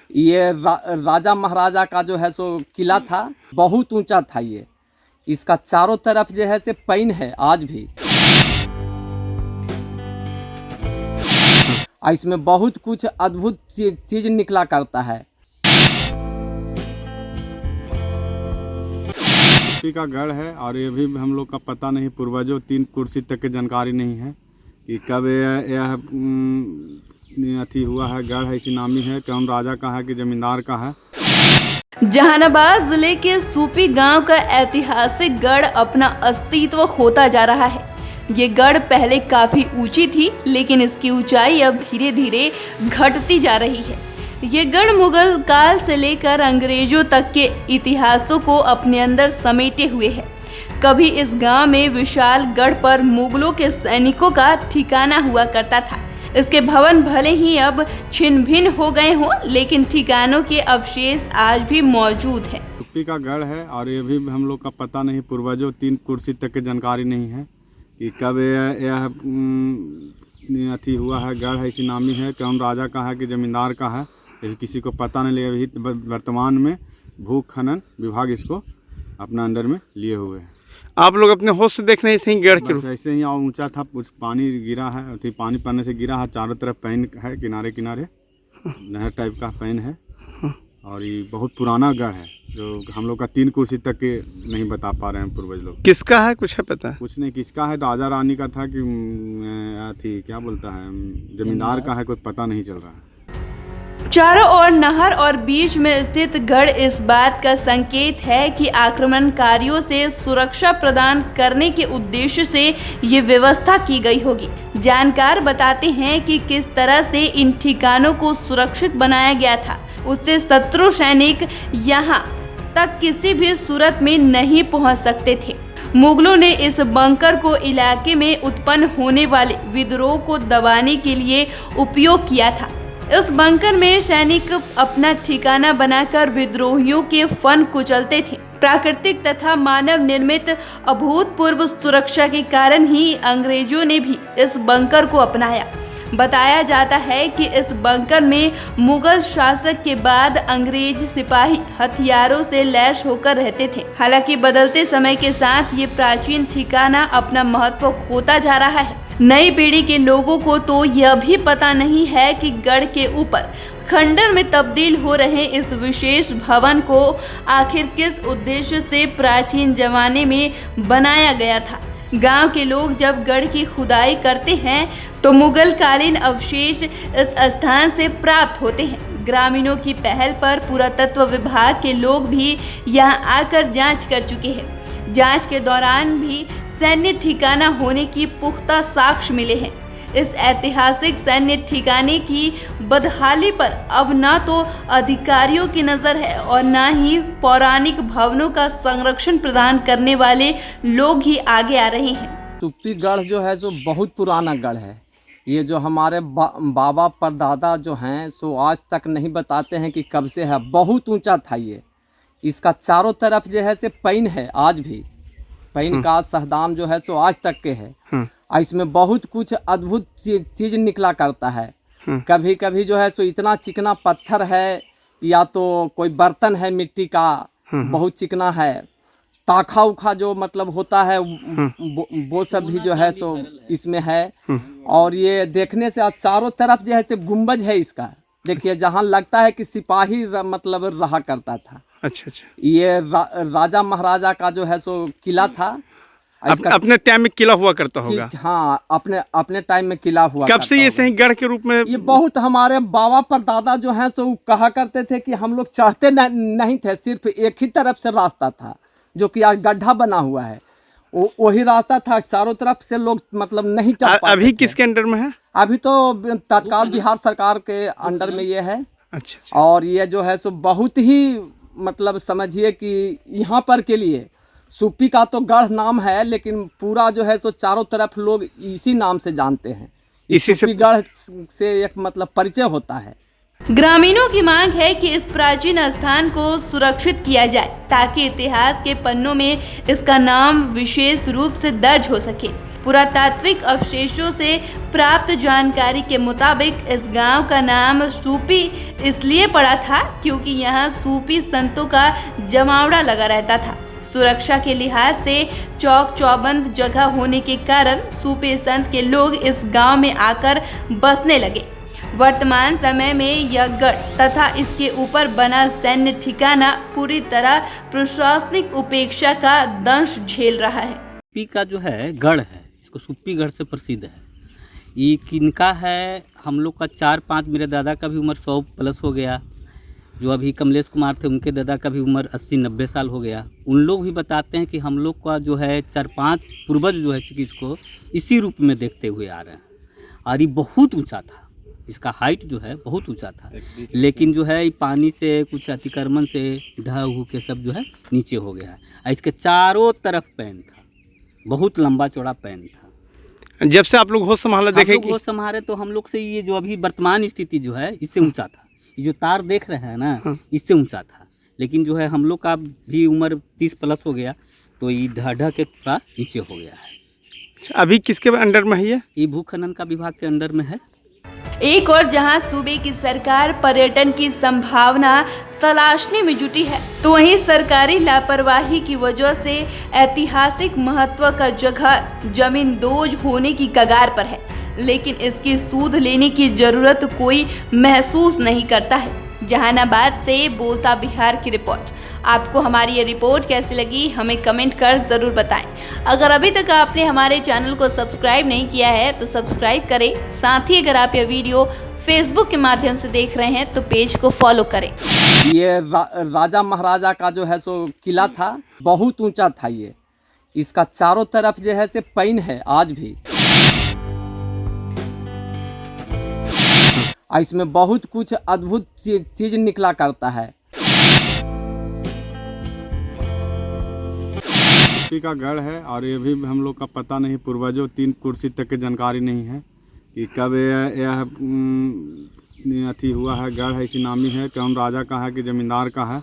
ये राजा महाराजा का जो है सो किला था, बहुत ऊंचा था ये। इसका चारों तरफ जो है से पैन है आज भी। इसमें बहुत कुछ अद्भुत चीज निकला करता है। का गढ़ है और ये भी हम लोग का पता नहीं, पूर्वजों 3 कुर्सी तक की जानकारी नहीं है कि कब यह अथी हुआ है। गढ़ है, इसी नामी है, कौन राजा का है कि जमींदार का है। जहानाबाद जिले के सूपी गांव का ऐतिहासिक गढ़ अपना अस्तित्व खोता जा रहा है। ये गढ़ पहले काफी ऊंची थी, लेकिन इसकी ऊंचाई अब धीरे धीरे घटती जा रही है। ये गढ़ मुगल काल से लेकर अंग्रेजों तक के इतिहासों को अपने अंदर समेटे हुए है। कभी इस गांव में विशाल गढ़ पर मुगलों के सैनिकों का ठिकाना हुआ करता था। इसके भवन भले ही अब छिन्न भिन्न हो गए हों, लेकिन ठिकानों के अवशेष आज भी मौजूद है। सूपी का गढ़ है और ये भी हम लोग का पता नहीं, पूर्वजों 3 कुर्सी तक की जानकारी नहीं है कि कब यह अथी हुआ है। गढ़ है, इसी नामी है, कौन राजा का है कि जमींदार का है, ये किसी को पता नहीं। अभी वर्तमान में भू खनन विभाग इसको अपना अंडर में लिए हुए हैं। आप लोग अपने होश से देख रहे हैं ऐसे ही गढ़ के ऐसे ही ऊंचा था, कुछ पानी गिरा है, अथी पानी पड़ने से गिरा है। चारों तरफ पैन है, किनारे किनारे नहर टाइप का पैन है। और ये बहुत पुराना गढ़ है जो हम लोग का 3 कुर्सी तक के नहीं बता पा रहे हैं पूर्वज लोग। किसका है कुछ है पता? कुछ नहीं किसका है, राजा रानी का था कि अथी क्या बोलता है, जमींदार का है, कोई पता नहीं चल रहा है। चारों ओर नहर और बीच में स्थित गढ़ इस बात का संकेत है कि आक्रमणकारियों से सुरक्षा प्रदान करने के उद्देश्य से ये व्यवस्था की गई होगी। जानकार बताते हैं कि किस तरह से इन ठिकानों को सुरक्षित बनाया गया था। उससे शत्रु सैनिक यहाँ तक किसी भी सूरत में नहीं पहुँच सकते थे। मुगलों ने इस बंकर को इलाके में उत्पन्न होने वाले विद्रोह को दबाने के लिए उपयोग किया था। इस बंकर में सैनिक अपना ठिकाना बनाकर विद्रोहियों के फन कुचलते थे। प्राकृतिक तथा मानव निर्मित अभूतपूर्व सुरक्षा के कारण ही अंग्रेजों ने भी इस बंकर को अपनाया। बताया जाता है कि इस बंकर में मुगल शासक के बाद अंग्रेज सिपाही हथियारों से लैस होकर रहते थे। हालांकि बदलते समय के साथ ये प्राचीन ठिकाना अपना महत्व खोता जा रहा है। नई पीढ़ी के लोगों को तो यह भी पता नहीं है कि गढ़ के ऊपर खंडर में तब्दील हो रहे इस विशेष भवन को आखिर किस उद्देश्य से प्राचीन जमाने में बनाया गया था। गांव के लोग जब गढ़ की खुदाई करते हैं तो मुगल कालीन अवशेष इस स्थान से प्राप्त होते हैं। ग्रामीणों की पहल पर पुरातत्व विभाग के लोग भी यहां आकर जांच कर चुके हैं। जांच के दौरान भी सैन्य ठिकाना होने की पुख्ता साक्ष्य मिले हैं। इस ऐतिहासिक सैन्य ठिकाने की बदहाली पर अब ना तो अधिकारियों की नज़र है और ना ही पौराणिक भवनों का संरक्षण प्रदान करने वाले लोग ही आगे आ रहे हैं। सूपी गढ़ जो है सो बहुत पुराना गढ़ है। ये जो हमारे बाबा परदादा जो हैं सो आज तक नहीं बताते हैं कि कब से है। बहुत ऊंचा था ये। इसका चारों तरफ जो है से पैन है आज भी। पैन का सहदाम जो है सो आज तक के है। इसमें बहुत कुछ अद्भुत चीज निकला करता है। कभी कभी जो है सो इतना चिकना पत्थर है या तो कोई बर्तन है मिट्टी का, बहुत चिकना है। ताखा उखा जो मतलब होता है वो सब भी जो है सो इसमें है। और ये देखने से चारों तरफ जो है से गुंबज है इसका। देखिए जहाँ लगता है कि सिपाही मतलब रहा करता था। अच्छा। ये राजा महाराजा का जो है सो किला था। अपने टाइम में किला हुआ करता होगा। हाँ, अपने टाइम में किला हुआ। कब से ये सही गढ़ के रूप में? ये बहुत हमारे बाबा परदादा जो हैं सो कहा करते थे कि हम लोग चढ़ते नहीं थे, सिर्फ एक ही तरफ से रास्ता था जो कि आज गड्ढा बना हुआ है। वही रास्ता था, चारों तरफ से लोग मतलब नहीं चढ़ पाते। अभी किसके अंडर में है? अभी तो तत्काल बिहार सरकार के अंडर में ये है। अच्छा। और ये जो है सो बहुत ही मतलब समझिए कि यहाँ पर के लिए सूपी का तो गढ़ नाम है, लेकिन पूरा जो है सो चारों तरफ लोग इसी नाम से जानते हैं। इसी सूपी गढ़ से एक मतलब परिचय होता है। ग्रामीणों की मांग है कि इस प्राचीन स्थान को सुरक्षित किया जाए ताकि इतिहास के पन्नों में इसका नाम विशेष रूप से दर्ज हो सके। पुरातात्विक अवशेषों से प्राप्त जानकारी के मुताबिक इस गांव का नाम सूपी इसलिए पड़ा था क्योंकि यहाँ सूफी संतों का जमावड़ा लगा रहता था। सुरक्षा के लिहाज से चौक चौबंद जगह होने के कारण सूफी संत के लोग इस गांव में आकर बसने लगे। वर्तमान समय में यह गढ़ तथा इसके ऊपर बना सैन्य ठिकाना पूरी तरह प्रशासनिक उपेक्षा का दंश झेल रहा है। सुप्पी का जो है गढ़ है, इसको सुप्पी गढ़ से प्रसिद्ध है। ये किनका है? हम लोग का 4-5, मेरे दादा का भी उम्र 100 प्लस हो गया। जो अभी कमलेश कुमार थे उनके दादा का भी उम्र 80-90 साल हो गया। उन लोग भी बताते हैं कि हम लोग का जो है 4-5 पूर्वज जो है इसको इसी रूप में देखते हुए आ रहे हैं। और ये बहुत ऊंचा था, इसका हाइट जो है बहुत ऊंचा था, लेकिन जो है पानी से कुछ अतिक्रमण से ढह हो के सब जो है नीचे हो गया है। और इसके चारों तरफ पैन था, बहुत लंबा चौड़ा पैन था। जब से आप लोग होश संभाला देखे हम लोग होश संभाले तो हम लोग से ये जो अभी वर्तमान स्थिति जो है इससे ऊंचा था। ये जो तार देख रहे हैं ना, इससे ऊंचा था, लेकिन जो है हम लोग का भी उम्र 30 प्लस हो गया तो ये ढह के थोड़ा नीचे हो गया है। अभी किसके अंडर में है ये भू खनन का विभाग के अंडर में है। एक और जहां सूबे की सरकार पर्यटन की संभावना तलाशने में जुटी है, तो वहीं सरकारी लापरवाही की वजह से ऐतिहासिक महत्व का जगह जमीन दोज होने की कगार पर है, लेकिन इसकी सूद लेने की जरूरत कोई महसूस नहीं करता है। जहानाबाद से बोलता बिहार की रिपोर्ट। आपको हमारी ये रिपोर्ट कैसी लगी हमें कमेंट कर ज़रूर बताएं। अगर अभी तक आपने हमारे चैनल को सब्सक्राइब नहीं किया है तो सब्सक्राइब करें। साथ ही अगर आप ये वीडियो फेसबुक के माध्यम से देख रहे हैं तो पेज को फॉलो करें। ये राजा महाराजा का जो है सो किला था, बहुत ऊंचा था ये। इसका चारों तरफ जो है से पैन है आज भी। इसमें बहुत कुछ अद्भुत चीज निकला करता है। सुप्पी का गढ़ है और ये भी हम लोग का पता नहीं, पूर्वजों 3 कुर्सी तक की जानकारी नहीं है कि कब यह अथी हुआ है। गढ़ है, इसी नामी है, कौन राजा का है कि जमींदार का है।